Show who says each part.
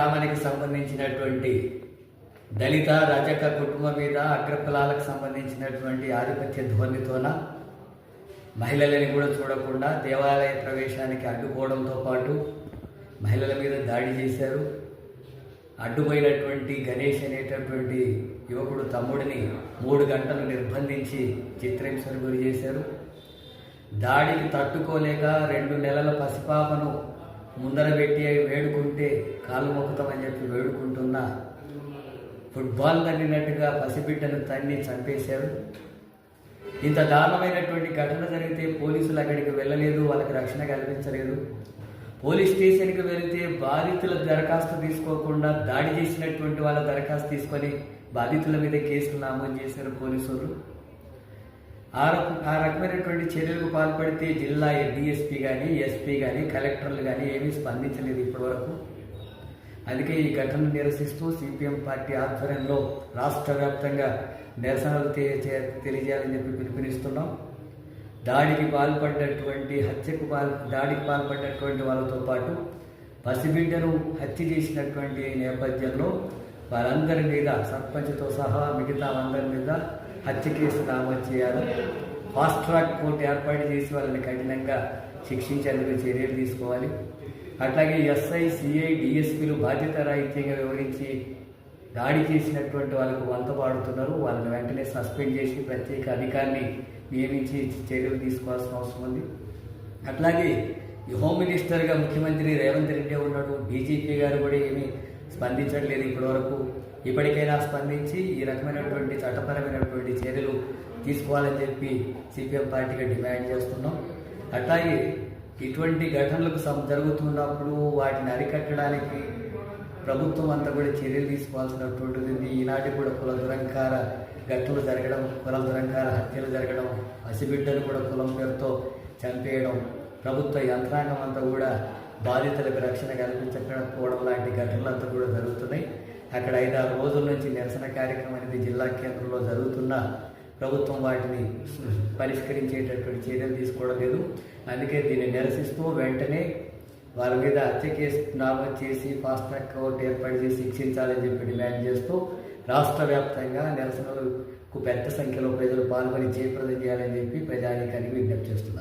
Speaker 1: గ్రామానికి సంబంధించినటువంటి దళిత రజక కుటుంబం మీద అగ్రకులాలకు సంబంధించినటువంటి ఆధిపత్య ధోరణితోన మహిళలని కూడా చూడకుండా దేవాలయ ప్రవేశానికి అడ్డుకోవడంతో పాటు మహిళల మీద దాడి చేశారు. అడ్డుపోయినటువంటి గణేష్ అనేటటువంటి యువకుడు తమ్ముడిని 3 గంటలు నిర్బంధించి చిత్రహింసకు గురి చేశారు. దాడికి తట్టుకోలేక 2 నెలల పసిపాపను ముందర పెట్టి వేడుకుంటే కాలు మొక్కుతామని చెప్పి వేడుకుంటున్న ఫుట్బాల్ తన్నినట్టుగా పసిబిడ్డను తన్ని చంపేశారు. ఇంత దారుణమైనటువంటి ఘటన జరిగితే పోలీసులు అక్కడికి వెళ్ళలేదు, వాళ్ళకి రక్షణ కల్పించలేదు. పోలీస్ స్టేషన్కి వెళితే బాధితుల దరఖాస్తు తీసుకోకుండా దాడి చేసినటువంటి వాళ్ళ దరఖాస్తు తీసుకొని బాధితుల మీద కేసులు నమోదు చేశారు పోలీసులు. ఆ రకమైనటువంటి చర్యలకు పాల్పడితే జిల్లా డిఎస్పీ కానీ ఎస్పీ కానీ కలెక్టర్లు కానీ ఏమీ స్పందించలేదు ఇప్పటివరకు. అందుకే ఈ ఘటనను నిరసిస్తూ సిపిఎం పార్టీ ఆధ్వర్యంలో రాష్ట్ర వ్యాప్తంగా నిరసనలు తెలియజేయాలని చెప్పి పిలుపునిస్తున్నాం. దాడికి పాల్పడ్డటువంటి దాడికి పాల్పడ్డటువంటి వాళ్ళతో పాటు పసిబిడ్డను హత్య చేసినటువంటి నేపథ్యంలో వారందరి మీద సర్పంచ్తో సహా మిగతా అందరి మీద హత్య కేసు నమోదు చేయాలి. ఫాస్ట్ ట్రాక్ కోర్టు ఏర్పాటు చేసి వాళ్ళని కఠినంగా శిక్షించేందుకు చర్యలు తీసుకోవాలి. అట్లాగే ఎస్ఐ సిఐ డిఎస్పీలు బాధ్యత రాహిత్యంగా వివరించి దాడి చేసినటువంటి వాళ్ళకు వంత పాడుతున్నారు. వాళ్ళని వెంటనే సస్పెండ్ చేసి ప్రత్యేక అధికారిని నియమించి చర్యలు తీసుకోవాల్సిన అవసరం ఉంది. అట్లాగే ఈ హోమ్ మినిస్టర్గా ముఖ్యమంత్రి రేవంత్ రెడ్డి ఉన్నాడు. డీజీపీ గారు కూడా ఏమీ స్పందించట్లేదు ఇప్పటివరకు. ఇప్పటికైనా స్పందించి ఈ రకమైనటువంటి చట్టపరమైనటువంటి చర్యలు తీసుకోవాలని చెప్పి సిపిఎం పార్టీగా డిమాండ్ చేస్తున్నాం. అట్లాగే ఇటువంటి ఘటనలకు జరుగుతున్నప్పుడు వాటిని అరికట్టడానికి ప్రభుత్వం అంతా కూడా చర్యలు తీసుకోవాల్సినటువంటిది. ఈనాటి కూడా కుల దురంకార ఘటనలు జరగడం, కుల దురంకార హత్యలు జరగడం, పసిబిడ్డలు కూడా కులం పేరుతో చంపేయడం, ప్రభుత్వ యంత్రాంగం అంతా కూడా బాధితులకు రక్షణ కల్పించకపోవడం లాంటి ఘటనలంతా కూడా జరుగుతున్నాయి. అక్కడ 5-6 రోజుల నుంచి నిరసన కార్యక్రమం అనేది జిల్లా కేంద్రంలో జరుగుతున్న ప్రభుత్వం వాటిని పరిష్కరించేటటువంటి చర్యలు తీసుకోవడం లేదు. అందుకే దీన్ని నిరసిస్తూ వెంటనే వాళ్ళ మీద హత్య కేసు నమోదు చేసి ఫాస్ట్ ట్రాక్ కోర్టు ఏర్పాటు చేసి శిక్షించాలని చెప్పి డిమాండ్ చేస్తూ రాష్ట్ర వ్యాప్తంగా నిరసనలకు పెద్ద సంఖ్యలో ప్రజలు పాల్గొని జయప్రదం చేయాలని చెప్పి ప్రజానీకానికి విజ్ఞప్తి చేస్తున్నారు.